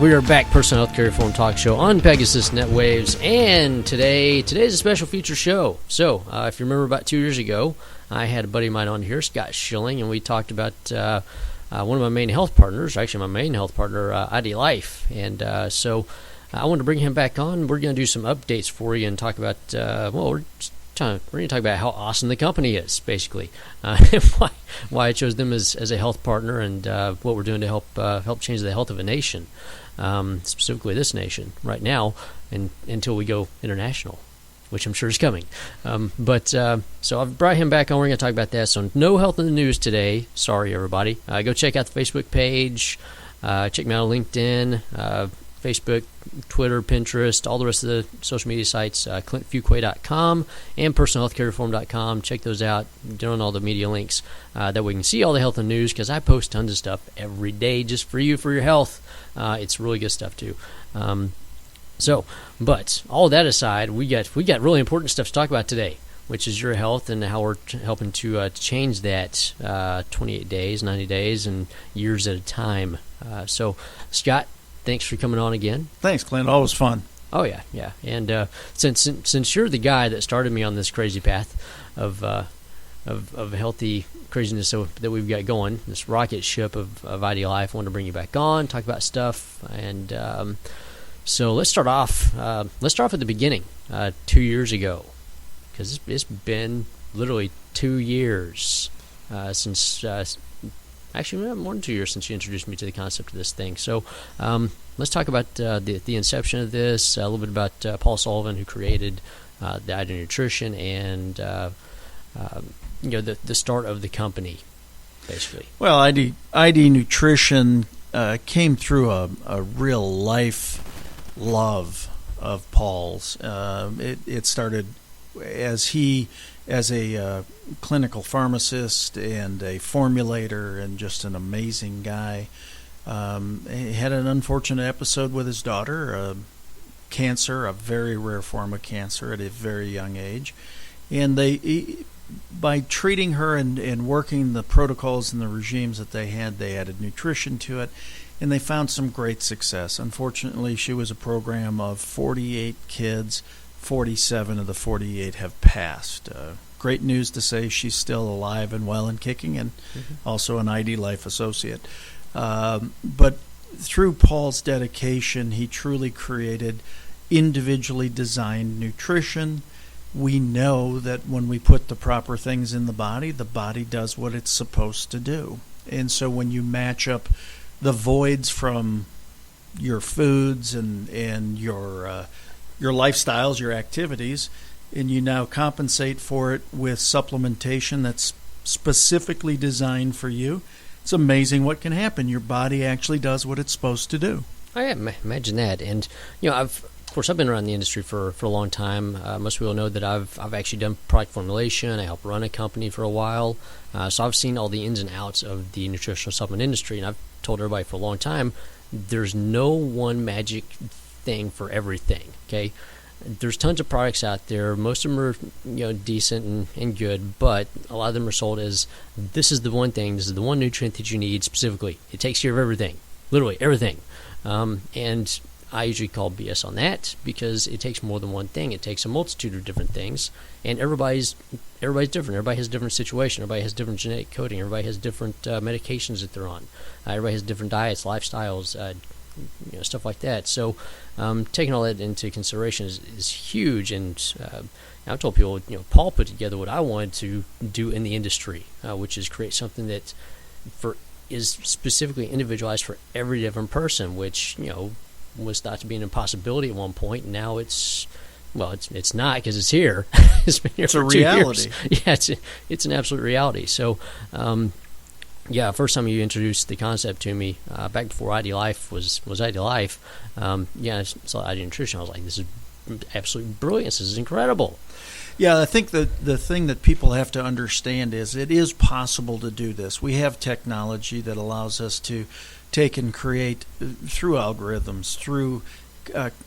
We are back, Personal Healthcare Reform Talk Show on Pegasus Netwaves, and today's a special feature show. So, if you remember about 2 years ago, I had a buddy of mine on here, Scott Schilling, and we talked about one of my main health partners, actually my main health partner, ID Life, and so I wanted to bring him back on. We're going to do some updates for you and talk about, we're going to talk about how awesome the company is, basically, and why I chose them as a health partner, and what we're doing to help change the health of a nation. Specifically this nation right now, and until we go international, which I'm sure is coming. So I've brought him back on. We're going to talk about that. So no health in the news today. Sorry, everybody. Go check out the Facebook page. Check me out on LinkedIn, Facebook, Twitter, Pinterest, all the rest of the social media sites, clintfuquay.com and personalhealthcarereform.com. Check those out. Get on all the media links that we can see all the health and news, because I post tons of stuff every day just for you, for your health. It's really good stuff, too. But all that aside, we got really important stuff to talk about today, which is your health and how we're helping to change that 28 days, 90 days, and years at a time. So, Scott, thanks for coming on again. Thanks, Clint. Always fun. Oh, yeah. And since you're the guy that started me on this crazy path of healthy craziness that we've got going, this rocket ship of ID Life, I wanted to bring you back on, talk about stuff, and so let's start off at the beginning, 2 years ago, because it's been literally 2 years since. Actually, more than 2 years since you introduced me to the concept of this thing. So let's talk about the inception of this, a little bit about Paul Sullivan, who created the ID Nutrition, and the start of the company, basically. Well, ID Nutrition came through a real life love of Paul's. It started as a clinical pharmacist and a formulator, and just an amazing guy. He had an unfortunate episode with his daughter, cancer, a very rare form of cancer, at a very young age. And by treating her and working the protocols and the regimes that they added nutrition to it, and they found some great success. Unfortunately, she was a program of 48 kids. 47 of the 48 have passed. Great news to say she's still alive and well and kicking, and also an ID Life associate. But through Paul's dedication, he truly created individually designed nutrition. We know that when we put the proper things in the body does what it's supposed to do. And so when you match up the voids from your foods and your lifestyles, your activities, and you now compensate for it with supplementation that's specifically designed for you, it's amazing what can happen. Your body actually does what it's supposed to do. I imagine that. And, I've been around the industry for a long time. Most people know that I've actually done product formulation. I helped run a company for a while. So I've seen all the ins and outs of the nutritional supplement industry, and I've told everybody for a long time, there's no one magic thing for everything. Okay, there's tons of products out there. Most of them are decent and good, but a lot of them are sold as, this is the one thing, this is the one nutrient that you need specifically. It takes care of everything, literally everything. And I usually call BS on that, because it takes more than one thing. It takes a multitude of different things, and everybody's different. Everybody has a different situation. Everybody has different genetic coding. Everybody has different medications that they're on. Everybody has different diets, lifestyles, stuff like that. So taking all that into consideration is huge. And I've told people, Paul put together what I wanted to do in the industry, which is create something that is specifically individualized for every different person, which was thought to be an impossibility at one point. And now it's not, because it's here. It's been here for 2 years. Reality. Yeah, it's an absolute reality. So first time you introduced the concept to me, back before ID Life was ID Life, I saw ID Nutrition. I was like, this is absolute brilliance. This is incredible. Yeah, I think that the thing that people have to understand is it is possible to do this. We have technology that allows us to take and create through algorithms, through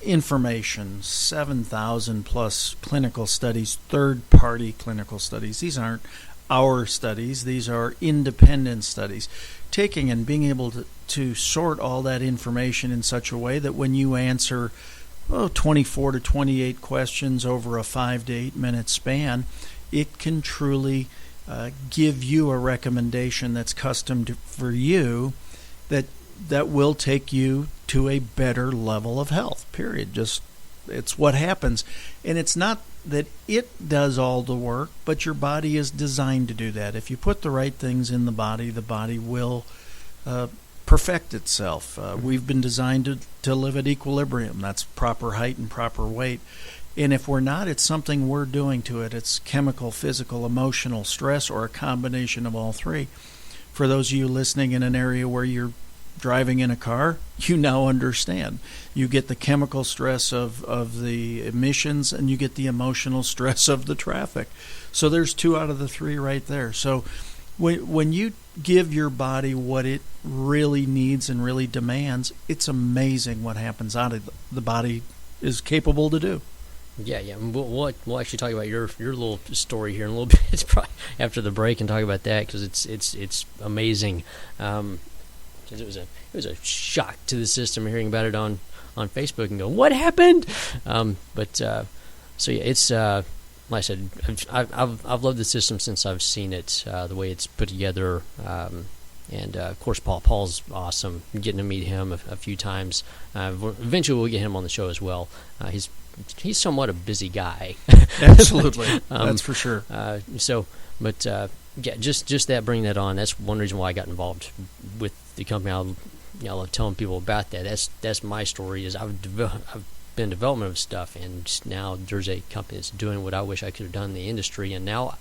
information, 7,000 plus clinical studies, third-party clinical studies. These aren't our studies. These are independent studies. Taking and being able to sort all that information in such a way that when you answer 24 to 28 questions over a 5 to 8 minute span, it can truly give you a recommendation that's custom for you that will take you to a better level of health, period. Just, it's what happens. And it's not that it does all the work, but your body is designed to do that. If you put the right things in the body will perfect itself. We've been designed to live at equilibrium. That's proper height and proper weight. And if we're not, it's something we're doing to it. It's chemical, physical, emotional stress, or a combination of all three. For those of you listening in an area where you're driving in a car, you now understand. You get the chemical stress of the emissions, and you get the emotional stress of the traffic. So there's 2 out of the 3 right there. So when you give your body what it really needs and really demands, it's amazing what happens out of the body is capable to do. Yeah. We'll actually talk about your little story here in a little bit. It's probably after the break and talk about that, because it's amazing. Because it was a shock to the system hearing about it on Facebook and going, what happened? So yeah, it's like I said, I've loved the system since I've seen it, the way it's put together. And of course, Paul's awesome. Getting to meet him a few times. Eventually, we'll get him on the show as well. He's somewhat a busy guy. Absolutely, that's for sure. Yeah, just that, bringing that on. That's one reason why I got involved with the company. I love telling people about that. That's my story. Is I've been in development of stuff, and now there's a company that's doing what I wish I could have done in the industry, and now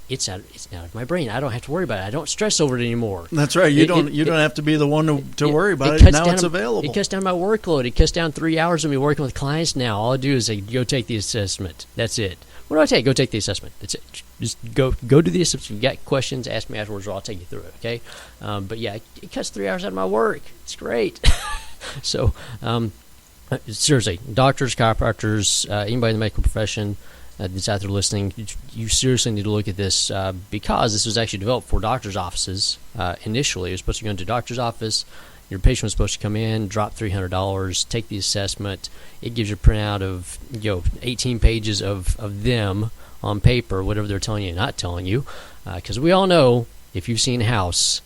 it's out of my brain. I don't have to worry about it. I don't stress over it anymore. That's right. You don't have to be the one to worry about it. Now it's available. It cuts down my workload. It cuts down 3 hours of me working with clients now. All I do is say, go take the assessment. That's it. What do I take? Go take the assessment. That's it. Just go do the assessment. If you got questions, ask me afterwards, or I'll take you through it, okay? But yeah, it cuts 3 hours out of my work. It's great. So, seriously, doctors, chiropractors, anybody in the medical profession that's out there listening, you seriously need to look at this, because this was actually developed for doctors' offices initially. It was supposed to go into a doctor's office. Your patient was supposed to come in, drop $300, take the assessment. It gives you a printout of 18 pages of them on paper, whatever they're telling you and not telling you. Because we all know, if you've seen House,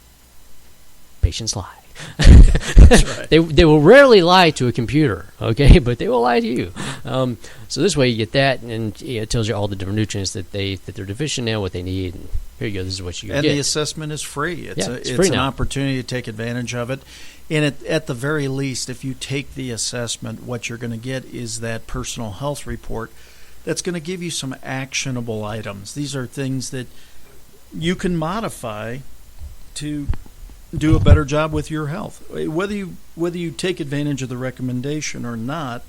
patients lie. That's right. They will rarely lie to a computer, okay, but they will lie to you. So this way you get that, and it tells you all the different nutrients that they're deficient in, what they need, and here you go. This is what you get. And the assessment is free. It's free an now. Opportunity to take advantage of it. And at the very least, if you take the assessment, what you're going to get is that personal health report that's going to give you some actionable items. These are things that you can modify to do a better job with your health. Whether you take advantage of the recommendation or not,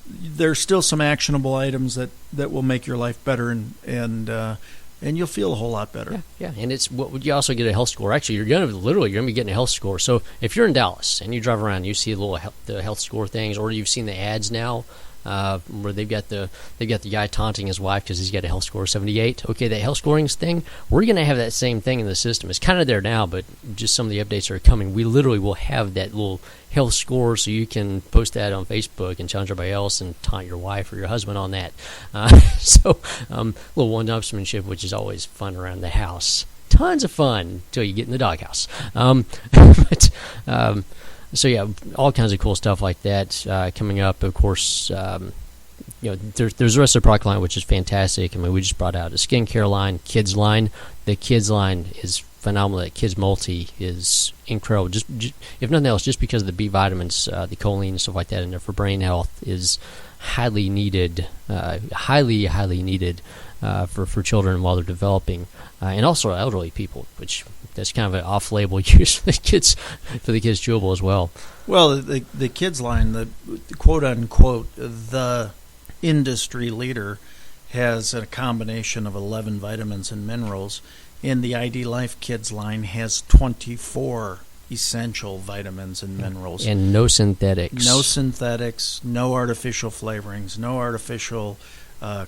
there's still some actionable items that will make your life better, and you'll feel a whole lot better. Yeah. And it's what you also get a health score. Actually, you're going to be getting a health score. So if you're in Dallas and you drive around, and you see the health score things, or you've seen the ads now. Where they've got the guy taunting his wife because he's got a health score of 78. Okay, that health scoring thing, we're going to have that same thing in the system. It's kind of there now, but just some of the updates are coming. We literally will have that little health score, so you can post that on Facebook and challenge everybody else and taunt your wife or your husband on that. Little one-upsmanship, which is always fun around the house. Tons of fun until you get in the doghouse. So yeah, all kinds of cool stuff like that coming up. Of course, there's the rest of the product line, which is fantastic. I mean, we just brought out a skincare line, kids line. The kids line is phenomenal. That Kids Multi is incredible. Just if nothing else, just because of the B vitamins, the choline and stuff like that in there for brain health is highly needed, highly needed for children while they're developing, and also elderly people, which that's kind of an off-label use for the kids chewable as well. Well, the kids line, the quote-unquote, the industry leader, has a combination of 11 vitamins and minerals, and the ID Life Kids line has 24 essential vitamins and minerals. And no synthetics. No synthetics, no artificial flavorings, no artificial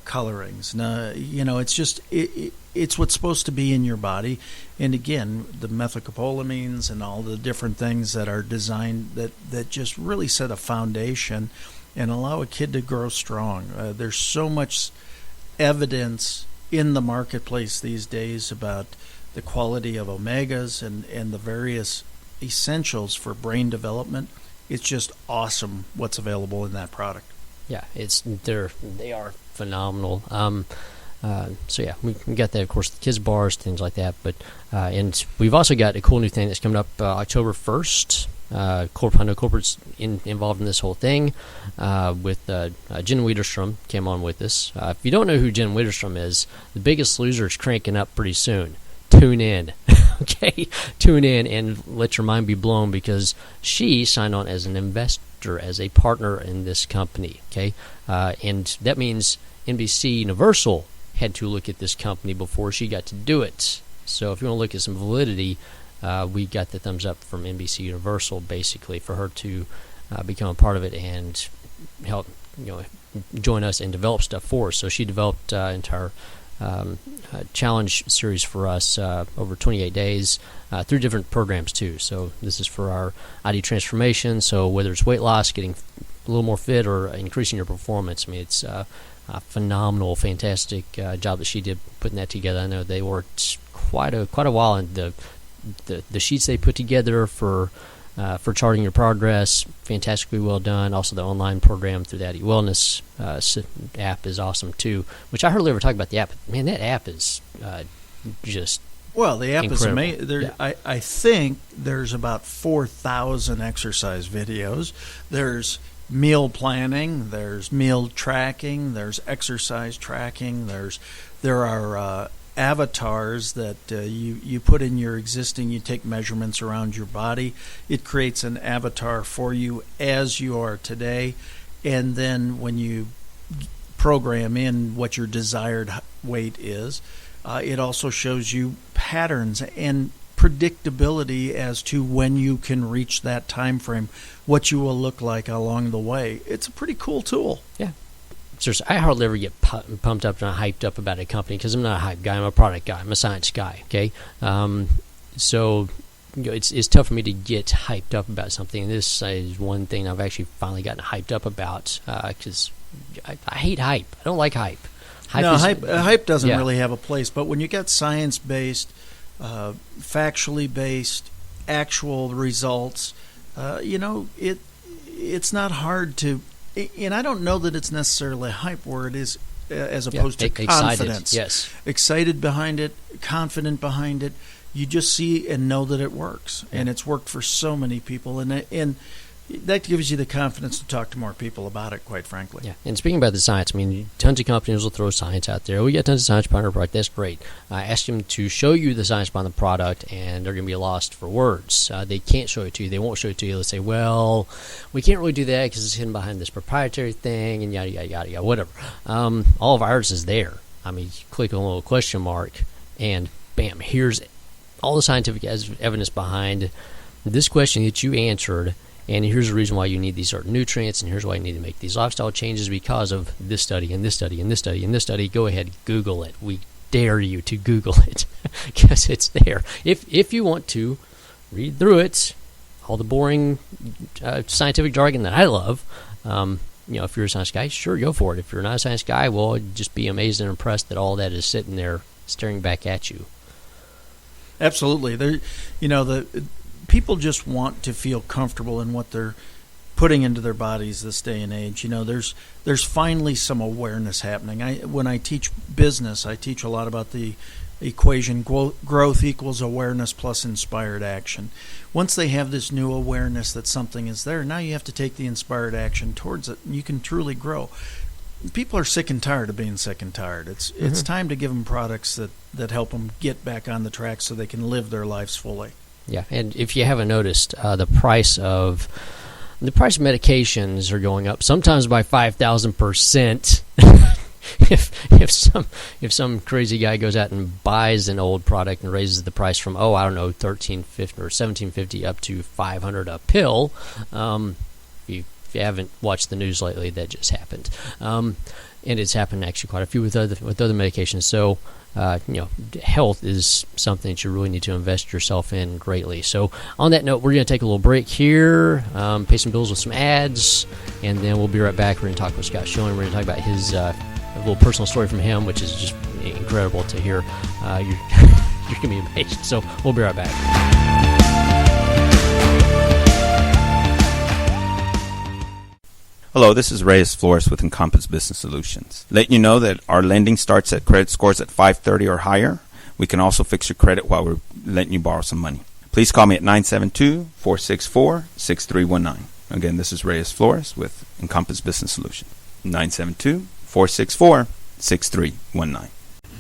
colorings. Now, it's just it's what's supposed to be in your body. And again, the methylcopolamines and all the different things that are designed that just really set a foundation and allow a kid to grow strong. There's so much evidence in the marketplace these days about the quality of omegas and the various essentials for brain development. It's just awesome what's available in that product. Yeah, they are phenomenal. So yeah, we got that, of course, the kids bars, things like that. But and we've also got a cool new thing that's coming up October 1st. I know corporate's involved in this whole thing with Jen Widerstrom came on with us. If you don't know who Jen Widerstrom is, The Biggest Loser is cranking up pretty soon. Tune in. Okay, tune in and let your mind be blown, because she signed on as an investor, as a partner in this company. Okay, and that means NBC Universal had to look at this company before she got to do it. So if you want to look at some validity, we got the thumbs up from NBC Universal, basically, for her to become a part of it and help join us and develop stuff for us. So she developed entire challenge series for us over 28 days through different programs too. So this is for our ID transformation. So whether it's weight loss, getting a little more fit, or increasing your performance, I mean, it's a phenomenal, fantastic job that she did putting that together. I know they worked quite a while, and the sheets they put together for charting your progress, fantastically well done. Also, the online program through the ID Wellness app is awesome too, which I hardly ever talk about the app. But man, that app is just well, the app incredible. Is amazing. I think there's about 4,000 exercise videos. There's meal planning, there's meal tracking, there's exercise tracking, there are avatars that you put in your existing, you take measurements around your body. It creates an avatar for you as you are today, and then when you program in what your desired weight is, it also shows you patterns and predictability as to when you can reach that time frame, what you will look like along the way. It's a pretty cool tool. Yeah. Seriously, I hardly ever get pumped up and hyped up about a company, because I'm not a hype guy. I'm a product guy. I'm a science guy. Okay, so it's tough for me to get hyped up about something. And this is one thing I've actually finally gotten hyped up about, because I hate hype. I don't like hype. Hype doesn't really have a place. But when you get science-based, factually based, actual results, it's not hard to. And I don't know that it's necessarily a hype word, is as opposed to confidence. Yes, excited behind it, confident behind it. You just see and know that it works, and it's worked for so many people, and that gives you the confidence to talk to more people about it, quite frankly. Yeah, and speaking about the science, I mean, tons of companies will throw science out there. We got tons of science behind our product. That's great. Ask them to show you the science behind the product, and they're going to be lost for words. They can't show it to you. They won't show it to you. They'll say, well, we can't really do that because it's hidden behind this proprietary thing, and yada, yada, yada, yada, whatever. All of ours is there. I mean, you click on a little question mark, and bam, here's all the scientific evidence behind this question that you answered. And here's the reason why you need these certain nutrients, and here's why you need to make these lifestyle changes because of this study and this study and this study and this study. Go ahead, Google it. We dare you to Google it, because it's there. If you want to read through it, all the boring scientific jargon that I love, if you're a science guy, sure, go for it. If you're not a science guy, well, just be amazed and impressed that all that is sitting there staring back at you. Absolutely. People just want to feel comfortable in what they're putting into their bodies this day and age. There's finally some awareness happening. When I teach business, I teach a lot about the equation growth equals awareness plus inspired action. Once they have this new awareness that something is there, now you have to take the inspired action towards it, and you can truly grow. People are sick and tired of being sick and tired. It's time to give them products that help them get back on the track so they can live their lives fully. Yeah, and if you haven't noticed, the price of medications are going up, sometimes by 5,000%. if some crazy guy goes out and buys an old product and raises the price from $13.50 or $17.50 up to $500 a pill, if you haven't watched the news lately, that just happened. and it's happened actually quite a few with other medications. So, health is something that you really need to invest yourself in greatly. So, on that note, we're going to take a little break here, pay some bills with some ads, and then we'll be right back. We're going to talk with Scott Schilling. We're going to talk about his a little personal story from him, which is just incredible to hear. You're going to be amazed. So, we'll be right back. Hello, this is Reyes Flores with Encompass Business Solutions. Letting you know that our lending starts at credit scores at 530 or higher. We can also fix your credit while we're letting you borrow some money. Please call me at 972-464-6319. Again, this is Reyes Flores with Encompass Business Solutions. 972-464-6319.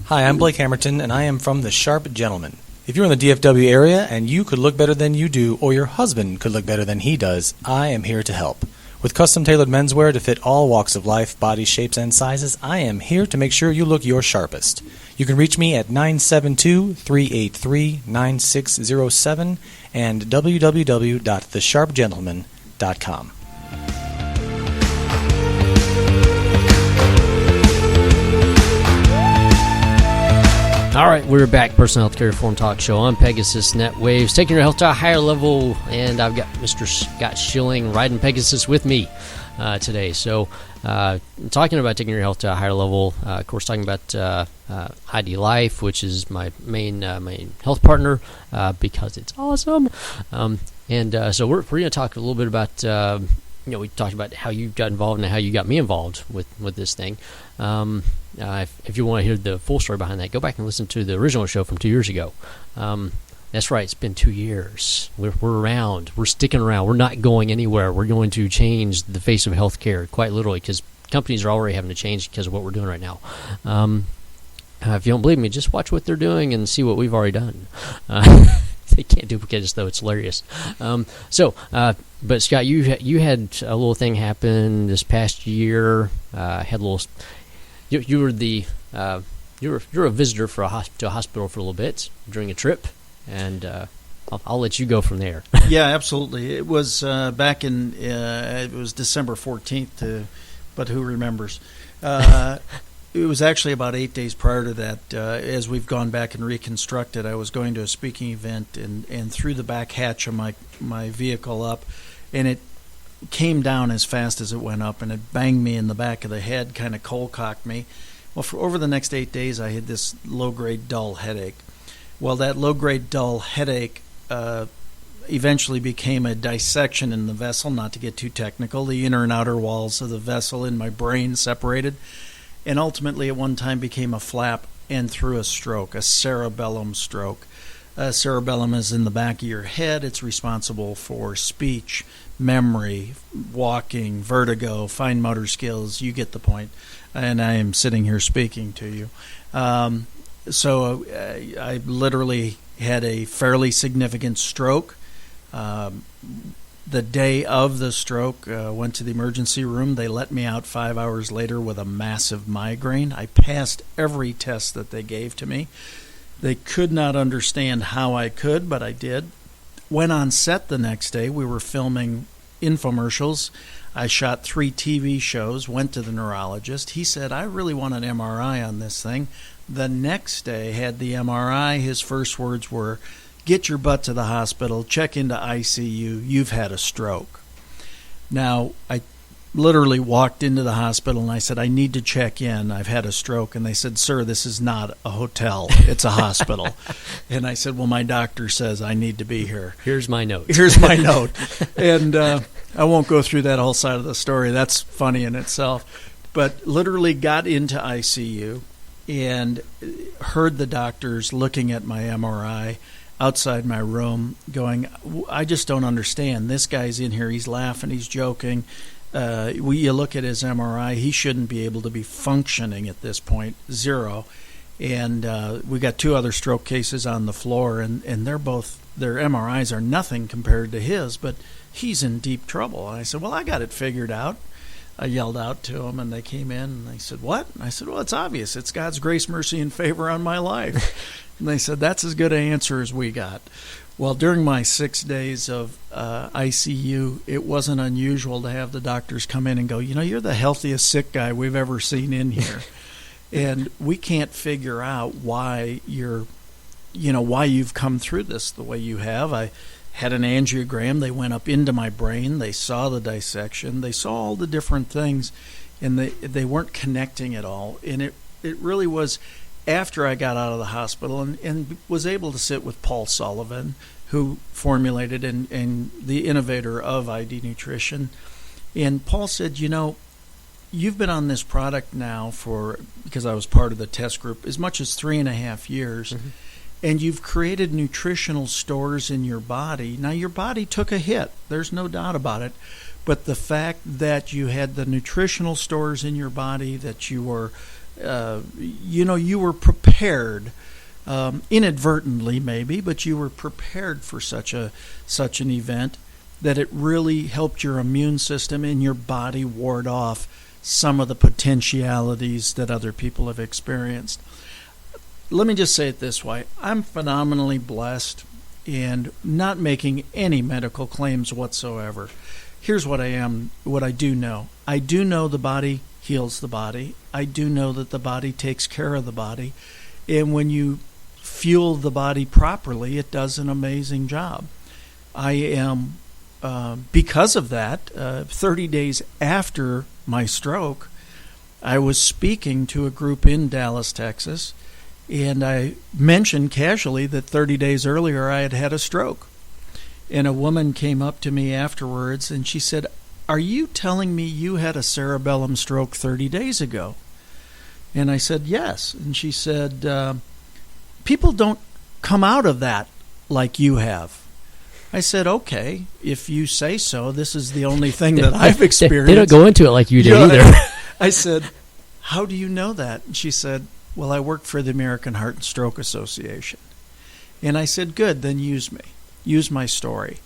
Hi, I'm Blake Hammerton, and I am from The Sharp Gentleman. If you're in the DFW area and you could look better than you do, or your husband could look better than he does, I am here to help. With custom-tailored menswear to fit all walks of life, body shapes, and sizes, I am here to make sure you look your sharpest. You can reach me at 972-383-9607 and www.thesharpgentleman.com. All right, we're back. Personal Healthcare Reform Talk Show on Pegasus NetWaves, taking your health to a higher level. And I've got Mr. Scott Schilling riding Pegasus with me today. So, talking about taking your health to a higher level. Of course, talking about ID Life, which is my main health partner because it's awesome. So we're going to talk a little bit about. We talked about how you got involved and how you got me involved with this thing. If you want to hear the full story behind that, go back and listen to the original show from 2 years ago. That's right, it's been 2 years. We're around. We're sticking around. We're not going anywhere. We're going to change the face of healthcare, quite literally, because companies are already having to change because of what we're doing right now. If you don't believe me, just watch what they're doing and see what we've already done. They can't duplicate us, though. It's hilarious. But Scott, you had a little thing happen this past year. Had a little. You were a visitor to a hospital for a little bit during a trip, and I'll let you go from there. Yeah, absolutely. It was back in it was December 14th, but who remembers? It was actually about 8 days prior to that. As we've gone back and reconstructed, I was going to a speaking event and threw the back hatch of my vehicle up, and it came down as fast as it went up, and it banged me in the back of the head, kind of cold-cocked me. Well, for over the next 8 days, I had this low-grade dull headache. Well, that low-grade dull headache eventually became a dissection in the vessel, not to get too technical. The inner and outer walls of the vessel in my brain separated, and ultimately at one time became a flap and through a stroke, a cerebellum stroke. Cerebellum is in the back of your head. It's responsible for speech, memory, walking, vertigo, fine motor skills. You get the point. And I am sitting here speaking to you. So I literally had a fairly significant stroke. The day of the stroke, went to the emergency room. They let me out 5 hours later with a massive migraine. I passed every test that they gave to me. They could not understand how I could, but I did. Went on set the next day. We were filming infomercials. I shot 3 TV shows, went to the neurologist. He said, I really want an MRI on this thing. The next day, had the MRI. His first words were, get your butt to the hospital, check into ICU, you've had a stroke. Now, I literally walked into the hospital and I said, I need to check in, I've had a stroke. And they said, sir, this is not a hotel, it's a hospital. And I said, well, my doctor says I need to be here. Here's my note. Here's my note. And I won't go through that whole side of the story. That's funny in itself. But literally got into ICU and heard the doctors looking at my MRI outside my room going, I just don't understand. This guy's in here, he's laughing, he's joking. You look at his MRI, he shouldn't be able to be functioning at this point, 0. And we got 2 other stroke cases on the floor, and their MRIs are nothing compared to his, but he's in deep trouble. And I said, well, I got it figured out. I yelled out to them, and they came in, and they said, what? And I said, well, it's obvious. It's God's grace, mercy, and favor on my life. And they said, that's as good an answer as we got. Well, during my 6 days of ICU, it wasn't unusual to have the doctors come in and go, you're the healthiest sick guy we've ever seen in here. And we can't figure out why why you've come through this the way you have. I had an angiogram. They went up into my brain. They saw the dissection. They saw all the different things, and they weren't connecting at all. And it really was after I got out of the hospital and was able to sit with Paul Sullivan, who formulated and the innovator of ID Nutrition. And Paul said, you've been on this product now because I was part of the test group, as much as 3.5 years. Mm-hmm. And you've created nutritional stores in your body. Now, your body took a hit. There's no doubt about it. But the fact that you had the nutritional stores in your body, that you were, you were prepared, inadvertently maybe, but you were prepared for such an event, that it really helped your immune system and your body ward off some of the potentialities that other people have experienced. Let me just say it this way. I'm phenomenally blessed and not making any medical claims whatsoever. Here's what I do know. I do know the body heals the body. I do know that the body takes care of the body. And when you fuel the body properly, it does an amazing job. I am, because of that, 30 days after my stroke, I was speaking to a group in Dallas, Texas, and I mentioned casually that 30 days earlier I had had a stroke. And a woman came up to me afterwards and she said, "Are you telling me you had a cerebellum stroke 30 days ago?" And I said, "Yes." And she said, "People don't come out of that like you have." I said, "Okay, if you say so. This is the only thing that I've experienced." They don't go into it like you did either. I said, "How do you know that?" And she said, "Well, I work for the American Heart and Stroke Association." And I said, "Good, then use me. Use my story."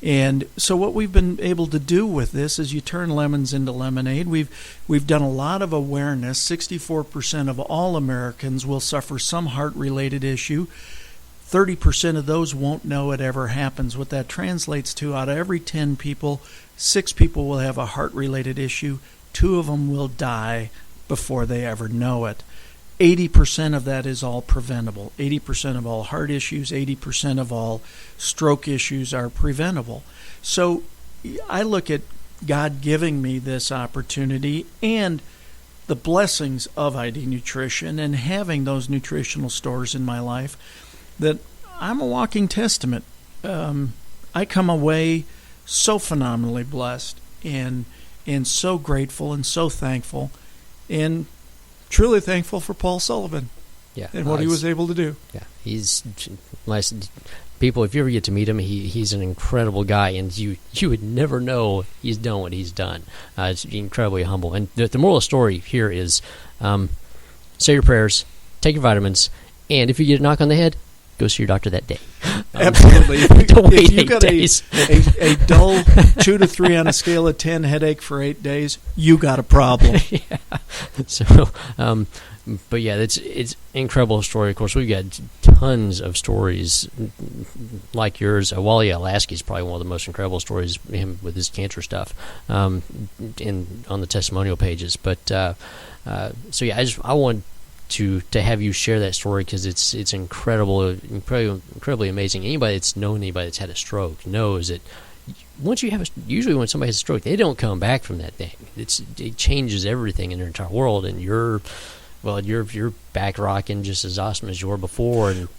And so what we've been able to do with this is you turn lemons into lemonade. We've done a lot of awareness. 64% of all Americans will suffer some heart-related issue. 30% of those won't know it ever happens. What that translates to, out of every 10 people, 6 people will have a heart-related issue. 2 of them will die before they ever know it. 80% of that is all preventable. 80% of all heart issues, 80% of all stroke issues are preventable. So I look at God giving me this opportunity and the blessings of ID Nutrition and having those nutritional stores in my life, that I'm a walking testament. I come away so phenomenally blessed and so grateful and so thankful, and truly thankful for Paul Sullivan and what he was able to do. Yeah, he's people. If you ever get to meet him, he's an incredible guy, and you would never know he's done what he's done. It's incredibly humble. And the moral of the story here is, say your prayers, take your vitamins, and if you get a knock on the head, go see your doctor that day. Absolutely. Don't wait if you've 8 got days. a dull 2 to 3 on a scale of 10 headache for 8 days, you got a problem. Yeah. So, but yeah, it's incredible story. Of course, we've got tons of stories like yours. Wally Alaski is probably one of the most incredible stories, him with his cancer stuff, on the testimonial pages. But so yeah, I want to have you share that story because it's incredibly amazing. Anybody that's known anybody that's had a stroke knows that once you have usually when somebody has a stroke, they don't come back from that thing. It changes everything in their entire world, and you're back rocking just as awesome as you were before. And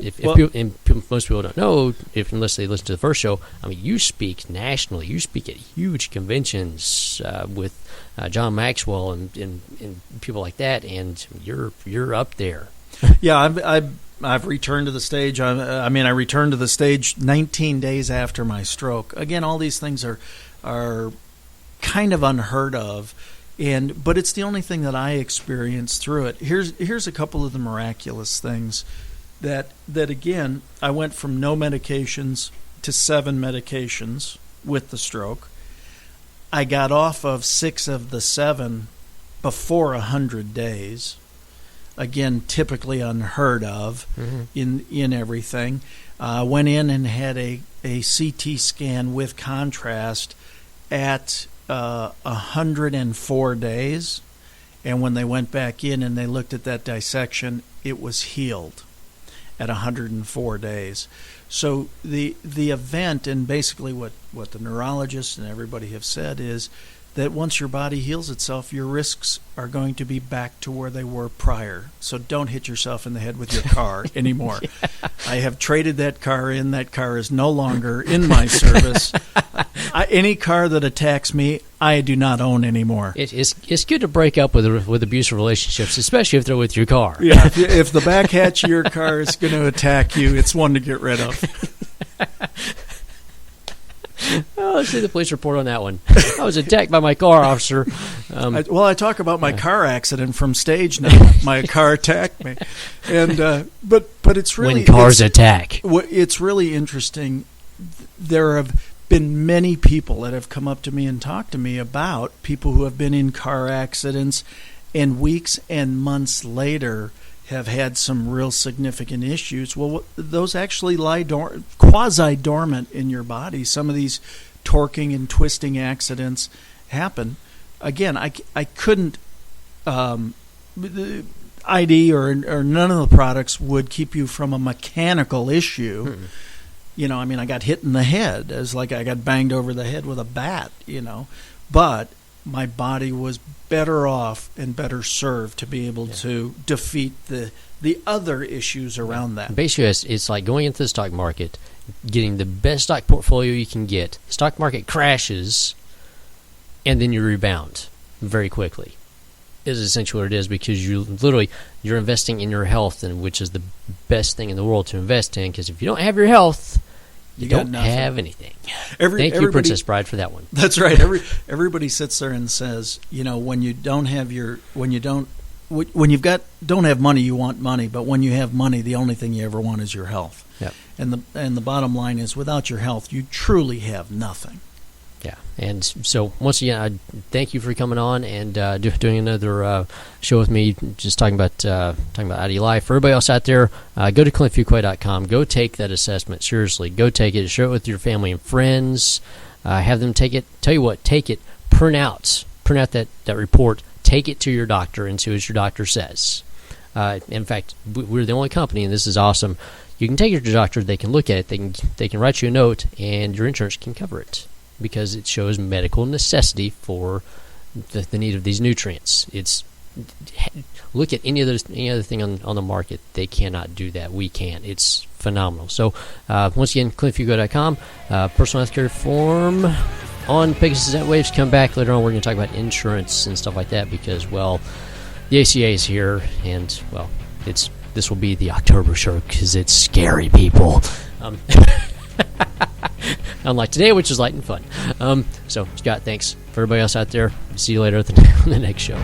most people don't know, unless they listen to the first show. I mean, you speak nationally. You speak at huge conventions with John Maxwell and people like that, and you're up there. Yeah, I've returned to the stage. I returned to the stage 19 days after my stroke. Again, all these things are kind of unheard of. But it's the only thing that I experienced through it. Here's a couple of the miraculous things that again, I went from no medications to 7 medications with the stroke. I got off of 6 of the 7 before 100 days. Again, typically unheard of in everything. went in and had a CT scan with contrast at 104 days. And when they went back in and they looked at that dissection, it was healed at 104 days. So the event, and basically what the neurologists and everybody have said, is that once your body heals itself, your risks are going to be back to where they were prior. So don't hit yourself in the head with your car anymore. Yeah. I have traded that car in. That car is no longer in my service. Any car that attacks me, I do not own anymore. It's good to break up with abusive relationships, especially if they're with your car. Yeah, if the back hatch of your car is going to attack you, it's one to get rid of. Oh, let's see the police report on that one. I was attacked by my car, officer. I talk about my car accident from stage now. My car attacked me, and but it's really when cars attack. It's really interesting. There have been many people that have come up to me and talked to me about people who have been in car accidents, and weeks and months later have had some real significant issues. Well, those actually lie quasi-dormant in your body. Some of these torquing and twisting accidents happen. Again, I couldn't the ID or none of the products would keep you from a mechanical issue. Mm-hmm. You know, I mean, I got hit in the head. It was like I got banged over the head with a bat, But my body was better off and better served to be able to defeat the other issues around that. Basically, it's like going into the stock market, getting the best stock portfolio you can get. Stock market crashes, and then you rebound very quickly. Is essentially what it is, because you're investing in your health, and which is the best thing in the world to invest in. Because if you don't have your health, you don't have anything. Thank you, Princess Bride, for that one. That's right. Everybody sits there and says, when you don't have don't have money, you want money. But when you have money, the only thing you ever want is your health. Yep. And the bottom line is, without your health, you truly have nothing. Yeah, and so once again, I thank you for coming on and doing another show with me, just talking about ID Life. For everybody else out there, go to clintfuquay.com. Go take that assessment seriously. Go take it. Share it with your family and friends. Have them take it. Tell you what, take it. Print out that report. Take it to your doctor and see what your doctor says. In fact, we're the only company, and this is awesome. You can take it to your doctor. They can look at it. They can write you a note, and your insurance can cover it, because it shows medical necessity for the need of these nutrients. Look at any other thing on the market. They cannot do that. We can. It's phenomenal. So once again, clintfuquay.com, personal health care form on Pegasus Z-Waves. Come back later on. We're going to talk about insurance and stuff like that, because, well, the ACA is here, and, well, this will be the October show because it's scary, people. Unlike today, which is light and fun. So, Scott, thanks. For everybody else out there, see you later on the next show.